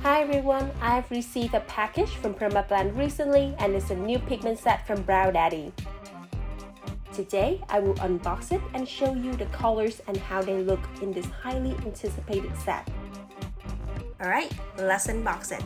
Hi everyone, I've received a package from PermaBlend recently and it's a new pigment set from Brouge. Today, I will unbox it and show you the colors and how they look in this highly anticipated set. Alright, let's unbox it.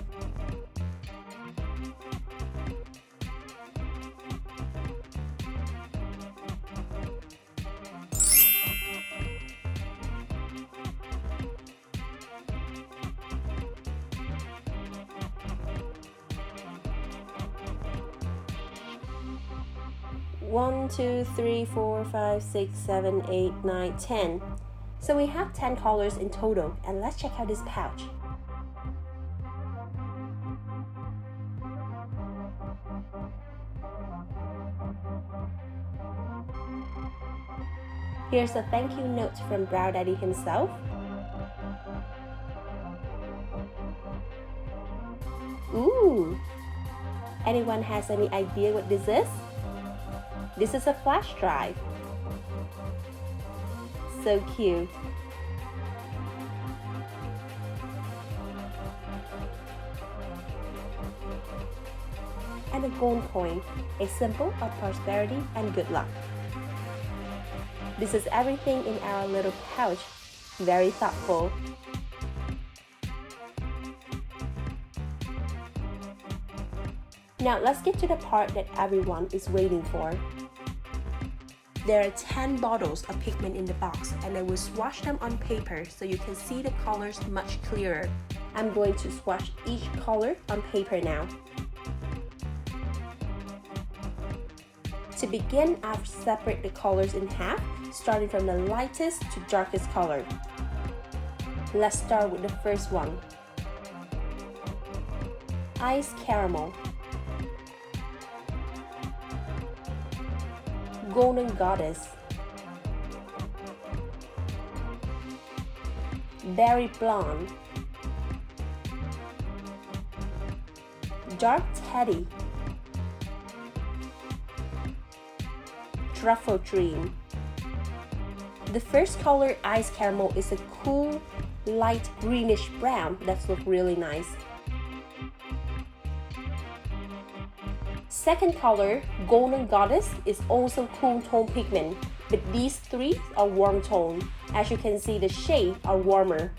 One, two, three, four, five, 6, 7, 8, 9, 10. So we have 10 colors in total, and let's check out this pouch. Here's a thank you note from Brouge himself. Ooh! Anyone has any idea what this is? This is a flash drive. So cute. And a gold coin, a symbol of prosperity and good luck. This is everything in our little pouch. Very thoughtful. Now let's get to the part that everyone is waiting for. There are 10 bottles of pigment in the box and I will swatch them on paper so you can see the colors much clearer. I'm going to swatch each color on paper now. To begin, I've separated the colors in half, starting from the lightest to darkest color. Let's start with the first one. Ice Caramel, Golden Goddess, Berry Blonde, Dark Teddy, Truffle Dream. The first color, Ice Caramel, is a cool, light greenish brown that looks really nice. Second color, Golden Goddess, is also cool tone pigment, but these three are warm tone. As you can see, the shades are warmer.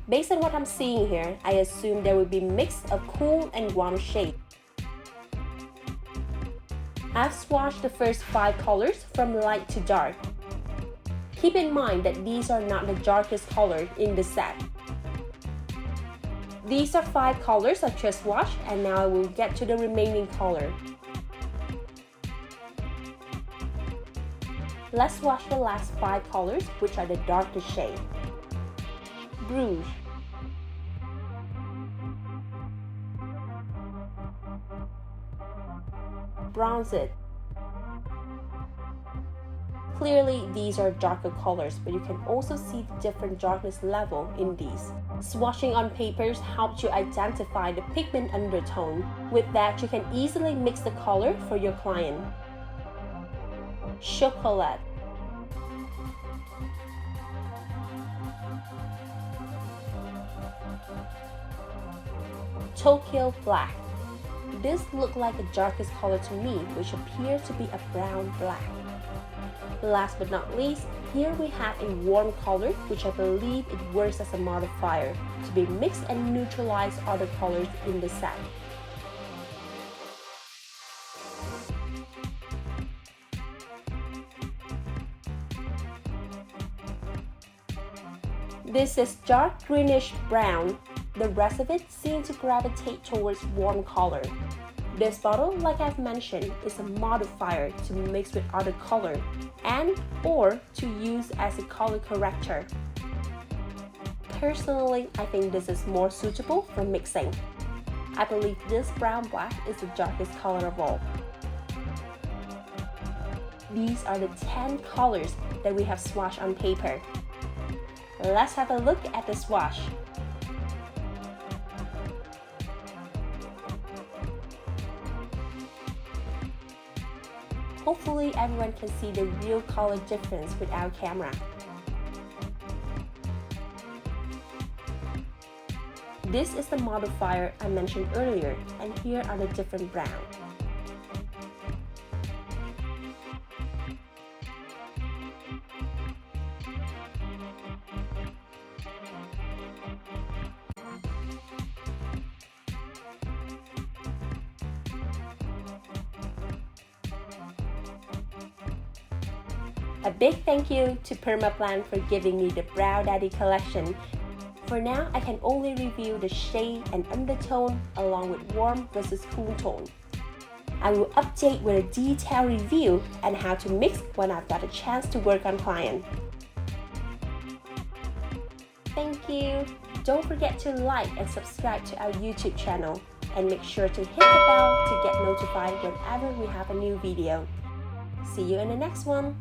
Based on what I'm seeing here, I assume there will be a mix of cool and warm shades. I've swatched the first 5 colors from light to dark. Keep in mind that these are not the darkest color in the set. These are 5 colors I just swatched, and now I will get to the remaining color. Let's swatch the last 5 colors, which are the darkest shade. Brouge, Bronzite. Clearly, these are darker colors, but you can also see the different darkness level in these. Swatching on papers helps you identify the pigment undertone. With that, you can easily mix the color for your client. Schokolade, Tokyo Black. This looks like the darkest color to me, which appears to be a brown black. Last but not least, here we have a warm color, which I believe it works as a modifier to be mixed and neutralize other colors in the set. This is dark greenish brown. The rest of it seems to gravitate towards warm color. This bottle, like I've mentioned, is a modifier to mix with other color and or to use as a color corrector. Personally, I think this is more suitable for mixing. I believe this brown black is the darkest color of all. These are the 10 colors that we have swatched on paper. Let's have a look at the swatch. Hopefully everyone can see the real color difference with our camera. This is the modifier I mentioned earlier, and here are the different browns. A big thank you to PermaBlend for giving me the Brow Daddy collection. For now, I can only review the shade and undertone along with warm versus cool tone. I will update with a detailed review and how to mix when I've got a chance to work on client. Thank you! Don't forget to like and subscribe to our YouTube channel, and make sure to hit the bell to get notified whenever we have a new video. See you in the next one!